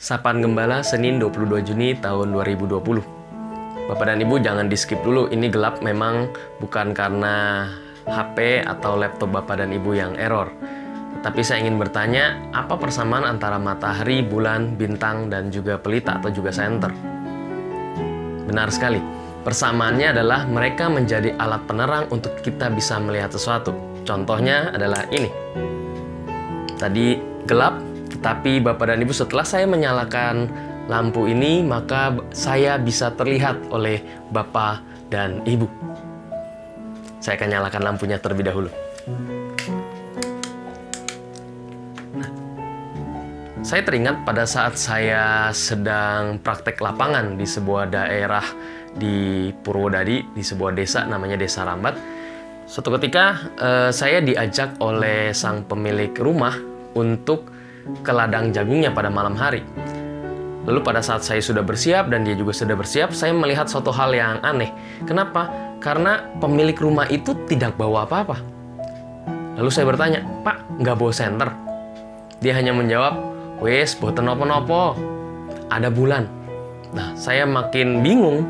Sapaan Gembala Senin 22 Juni tahun 2020. Bapak dan Ibu jangan di skip dulu, ini gelap memang bukan karena HP atau laptop Bapak dan Ibu yang error. Tapi saya ingin bertanya, apa persamaan antara matahari, bulan, bintang, dan juga pelita atau juga senter? Benar sekali, persamaannya adalah mereka menjadi alat penerang untuk kita bisa melihat sesuatu. Contohnya adalah ini. Tadi gelap, tetapi Bapak dan Ibu setelah saya menyalakan lampu ini, maka saya bisa terlihat oleh Bapak dan Ibu. Saya akan nyalakan lampunya terlebih dahulu. Saya teringat pada saat saya sedang praktek lapangan di sebuah daerah di Purwodadi, di sebuah desa namanya Desa Rambat. Suatu ketika saya diajak oleh sang pemilik rumah untuk ke ladang jagungnya pada malam hari. Lalu pada saat saya sudah bersiap dan dia juga sudah bersiap, saya melihat suatu hal yang aneh. Kenapa? Karena pemilik rumah itu tidak bawa apa-apa. Lalu saya bertanya, "Pak, nggak bawa senter?" Dia hanya menjawab, "Wes, boten nopo-nopo, ada bulan." Nah, saya makin bingung.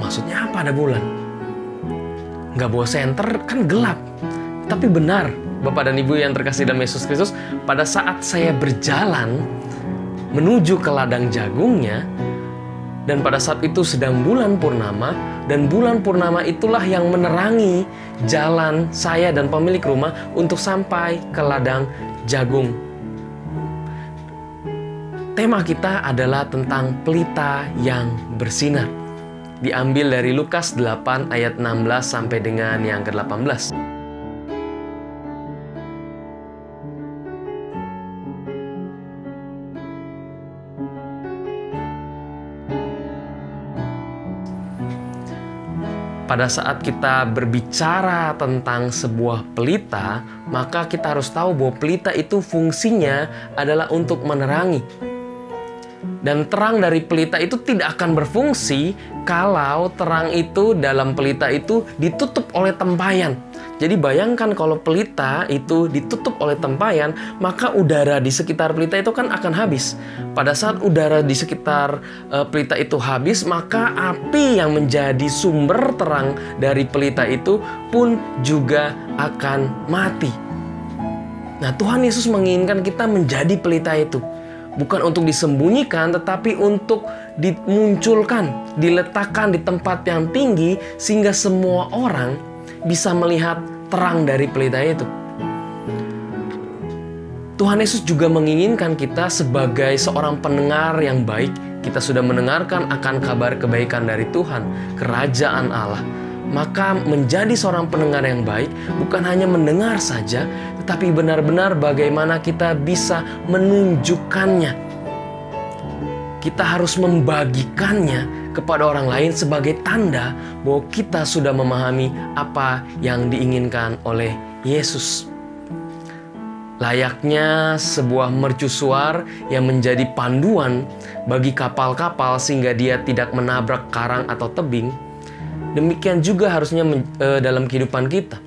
Maksudnya apa ada bulan? Nggak bawa senter, kan gelap. Tapi benar, Bapak dan Ibu yang terkasih dalam Yesus Kristus, pada saat saya berjalan menuju ke ladang jagungnya, dan pada saat itu sedang bulan purnama, dan bulan purnama itulah yang menerangi jalan saya dan pemilik rumah untuk sampai ke ladang jagung. Tema kita adalah tentang pelita yang bersinar. Diambil dari Lukas 8 ayat 16 sampai dengan yang ke-18. Pada saat kita berbicara tentang sebuah pelita, maka kita harus tahu bahwa pelita itu fungsinya adalah untuk menerangi. Dan terang dari pelita itu tidak akan berfungsi kalau terang itu dalam pelita itu ditutup oleh tempayan. Jadi bayangkan kalau pelita itu ditutup oleh tempayan, maka udara di sekitar pelita itu kan akan habis. Pada saat udara di sekitar pelita itu habis, maka api yang menjadi sumber terang dari pelita itu pun juga akan mati. Nah, Tuhan Yesus menginginkan kita menjadi pelita itu. Bukan untuk disembunyikan, tetapi untuk dimunculkan, diletakkan di tempat yang tinggi, sehingga semua orang bisa melihat terang dari pelita itu. Tuhan Yesus juga menginginkan kita sebagai seorang pendengar yang baik. Kita sudah mendengarkan akan kabar kebaikan dari Tuhan, kerajaan Allah. Maka menjadi seorang pendengar yang baik bukan hanya mendengar saja, tetapi benar-benar bagaimana kita bisa menunjukkannya. Kita harus membagikannya kepada orang lain sebagai tanda bahwa kita sudah memahami apa yang diinginkan oleh Yesus. Layaknya sebuah mercusuar yang menjadi panduan bagi kapal-kapal sehingga dia tidak menabrak karang atau tebing, demikian juga harusnya dalam kehidupan kita.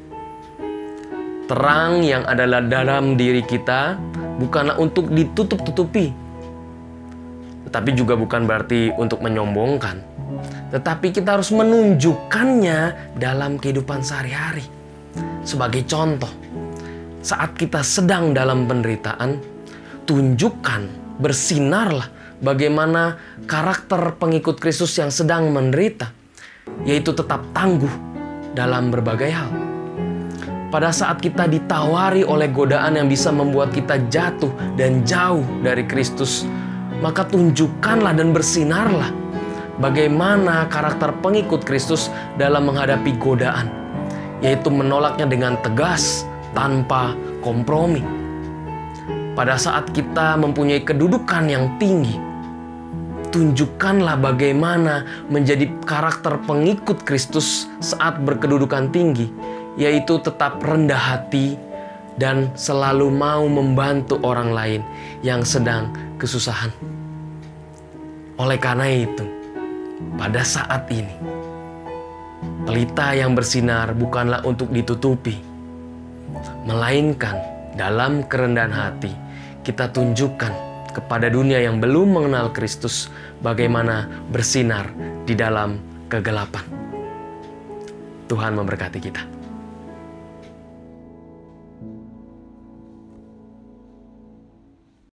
Terang yang adalah dalam diri kita bukanlah untuk ditutup-tutupi, tetapi juga bukan berarti untuk menyombongkan. Tetapi kita harus menunjukkannya dalam kehidupan sehari-hari. Sebagai contoh, saat kita sedang dalam penderitaan, tunjukkan, bersinarlah bagaimana karakter pengikut Kristus yang sedang menderita, yaitu tetap tangguh dalam berbagai hal. Pada saat kita ditawari oleh godaan yang bisa membuat kita jatuh dan jauh dari Kristus, maka tunjukkanlah dan bersinarlah bagaimana karakter pengikut Kristus dalam menghadapi godaan, yaitu menolaknya dengan tegas, tanpa kompromi. Pada saat kita mempunyai kedudukan yang tinggi, tunjukkanlah bagaimana menjadi karakter pengikut Kristus saat berkedudukan tinggi, yaitu tetap rendah hati dan selalu mau membantu orang lain yang sedang kesusahan. Oleh karena itu, pada saat ini, pelita yang bersinar bukanlah untuk ditutupi, melainkan dalam kerendahan hati kita tunjukkan kepada dunia yang belum mengenal Kristus, bagaimana bersinar di dalam kegelapan. Tuhan memberkati kita.